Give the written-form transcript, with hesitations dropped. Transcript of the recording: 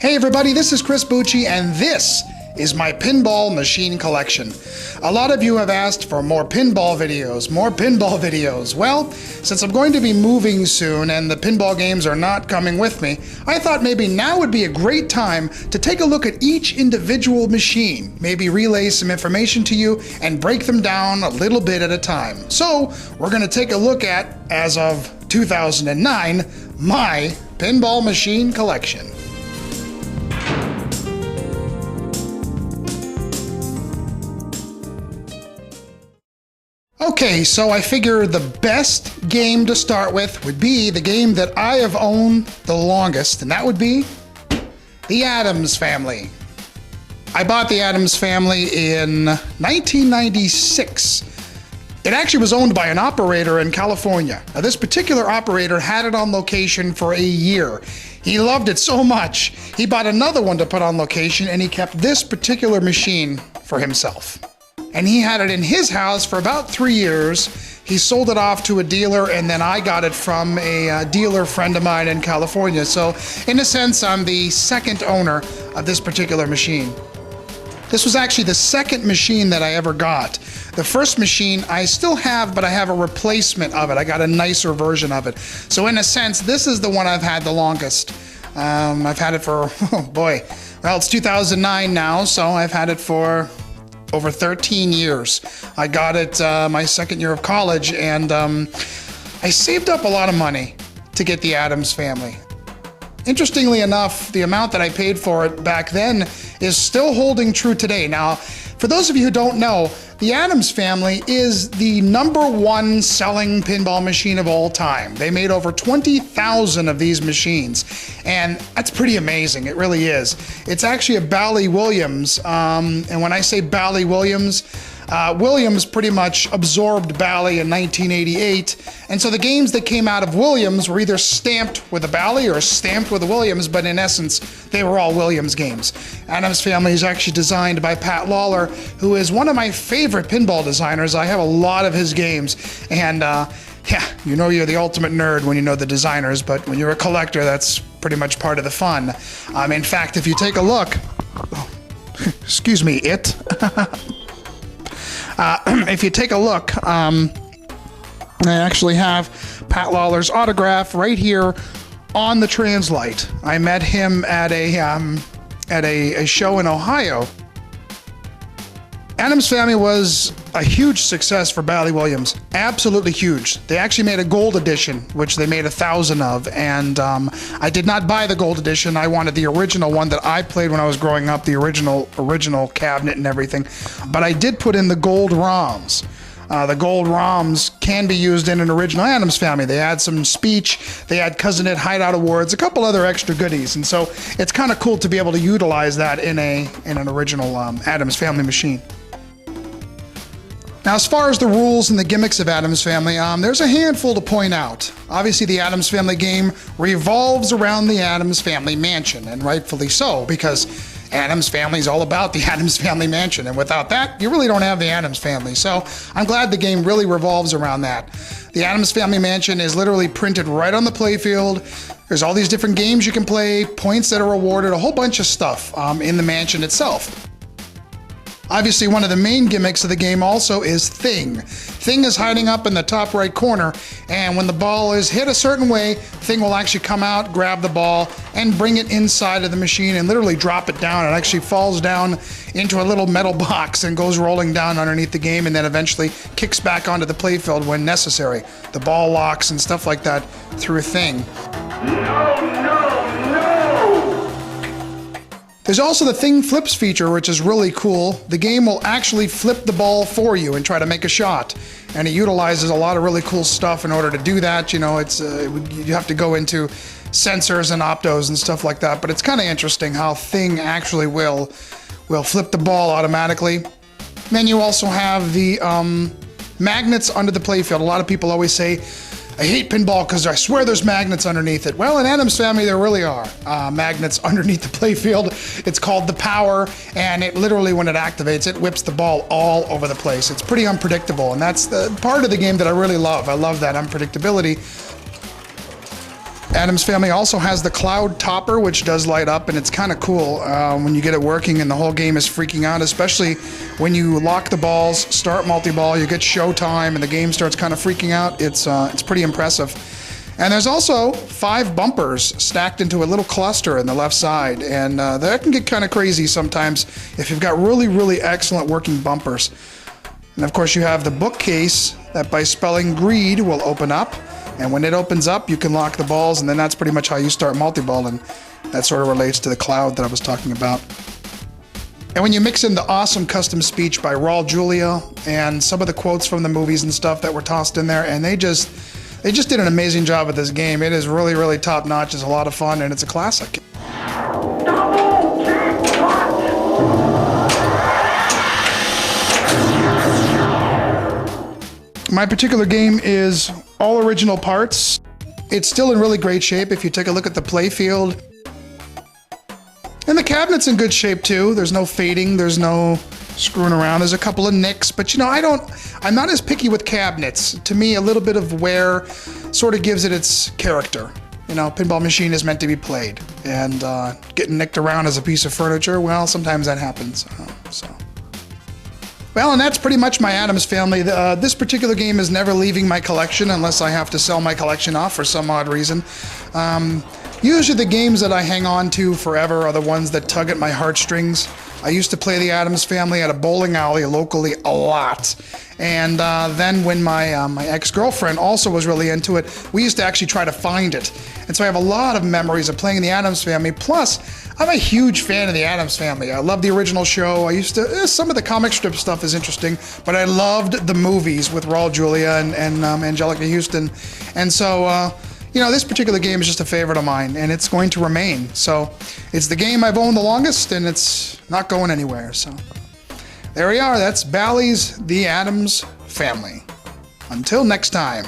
Hey everybody, this is Chris Bucci and this is my pinball machine collection. A lot of you have asked for more pinball videos. Well, since I'm going to be moving soon and the pinball games are not coming with me, I thought maybe now would be a great time to take a look at each individual machine, maybe relay some information to you and break them down a little bit at a time. So we're going to take a look at, as of 2009, my pinball machine collection. Okay, so I figure the best game to start with would be the game that I have owned the longest, and that would be the Addams Family. I bought the Addams Family in 1996. It actually was owned by an operator in California. Now, this particular operator had it on location for a year. He loved it so much, he bought another one to put on location, and he kept this particular machine for himself. And he had it in his house for about 3 years. He sold it off to a dealer, and then I got it from a dealer friend of mine in California. So in a sense, I'm the second owner of this particular machine. This was actually the second machine that I ever got. The first machine I still have, but I have a replacement of it. I got a nicer version of it. So in a sense, this is the one I've had the longest. I've had it for, oh boy, well, it's 2009 now, so I've had it for over 13 years. I got it my second year of college, and I saved up a lot of money to get the Addams Family. Interestingly enough, the amount that I paid for it back then is still holding true today. Now, for those of you who don't know, the Addams Family is the #1 selling pinball machine of all time. They made over 20,000 of these machines, and that's pretty amazing. It really is. It's actually a Bally Williams, and when I say Bally Williams, Williams pretty much absorbed Bally in 1988, and so the games that came out of Williams were either stamped with a Bally or stamped with a Williams, but in essence, they were all Williams games. Addams Family is actually designed by Pat Lawler, who is one of my favorite pinball designers. I have a lot of his games, and yeah, you know you're the ultimate nerd when you know the designers, but when you're a collector, that's pretty much part of the fun. In fact, if you take a look, excuse me, if you take a look, I actually have Pat Lawler's autograph right here on the translite. I met him at a show in Ohio. Addams Family was a huge success for Bally Williams, absolutely huge. They actually made a gold edition, which they made 1,000 of, and I did not buy the gold edition. I wanted the original one that I played when I was growing up, the original cabinet and everything. But I did put in the gold ROMs. The gold ROMs can be used in an original Addams Family. They had some speech, they had Cousin Ed Hideout Awards, a couple other extra goodies, and so it's kind of cool to be able to utilize that in an original Addams Family machine. Now, as far as the rules and the gimmicks of Addams Family, there's a handful to point out. Obviously, the Addams Family game revolves around the Addams Family mansion, and rightfully so, because Addams Family is all about the Addams Family mansion, and without that, you really don't have the Addams Family. So I'm glad the game really revolves around that. The Addams Family mansion is literally printed right on the playfield. There's all these different games you can play, points that are awarded, a whole bunch of stuff in the mansion itself. Obviously, one of the main gimmicks of the game also is Thing. Thing is hiding up in the top right corner, and when the ball is hit a certain way, Thing will actually come out, grab the ball, and bring it inside of the machine and literally drop it down. It actually falls down into a little metal box and goes rolling down underneath the game, and then eventually kicks back onto the playfield when necessary. The ball locks and stuff like that through Thing. There's also the Thing Flips feature, which is really cool. The game will actually flip the ball for you and try to make a shot. And it utilizes a lot of really cool stuff in order to do that. You know, you have to go into sensors and optos and stuff like that. But it's kind of interesting how Thing actually will flip the ball automatically. Then you also have the magnets under the playfield. A lot of people always say, I hate pinball because I swear there's magnets underneath it. Well, in Addams Family, there really are magnets underneath the playfield. It's called the power, and it literally, when it activates, it whips the ball all over the place. It's pretty unpredictable, and that's the part of the game that I really love. I love that unpredictability. Addams Family also has the cloud topper, which does light up, and it's kind of cool when you get it working and the whole game is freaking out, especially when you lock the balls, start multi-ball, you get showtime, and the game starts kind of freaking out. It's pretty impressive. And there's also 5 bumpers stacked into a little cluster in the left side, and that can get kind of crazy sometimes if you've got really, really excellent working bumpers. And of course you have the bookcase that by spelling greed will open up, and when it opens up you can lock the balls, and then that's pretty much how you start multi-ball, and that sort of relates to the cloud that I was talking about. And when you mix in the awesome custom speech by Raul Julia and some of the quotes from the movies and stuff that were tossed in there, and they just did an amazing job with this game. It is really, really top notch. It's a lot of fun, and it's a classic. My particular game is all original parts. It's still in really great shape if you take a look at the playfield. And the cabinet's in good shape too. There's no fading, there's no screwing around. There's a couple of nicks, but you know, I'm not as picky with cabinets. To me, a little bit of wear sort of gives it its character. You know, pinball machine is meant to be played, and getting nicked around as a piece of furniture, well, sometimes that happens. Well, and that's pretty much my Addams Family. This particular game is never leaving my collection unless I have to sell my collection off for some odd reason. Usually the games that I hang on to forever are the ones that tug at my heartstrings. I used to play the Addams Family at a bowling alley locally a lot. And then when my ex-girlfriend also was really into it, we used to actually try to find it. And so I have a lot of memories of playing the Addams Family. Plus, I'm a huge fan of the Addams Family. I love the original show. I used to, some of the comic strip stuff is interesting, but I loved the movies with Raul Julia and Angelica Houston. And so, you know, this particular game is just a favorite of mine, and it's going to remain. So it's the game I've owned the longest, and it's not going anywhere. So there we are. That's Bally's The Addams Family. Until next time.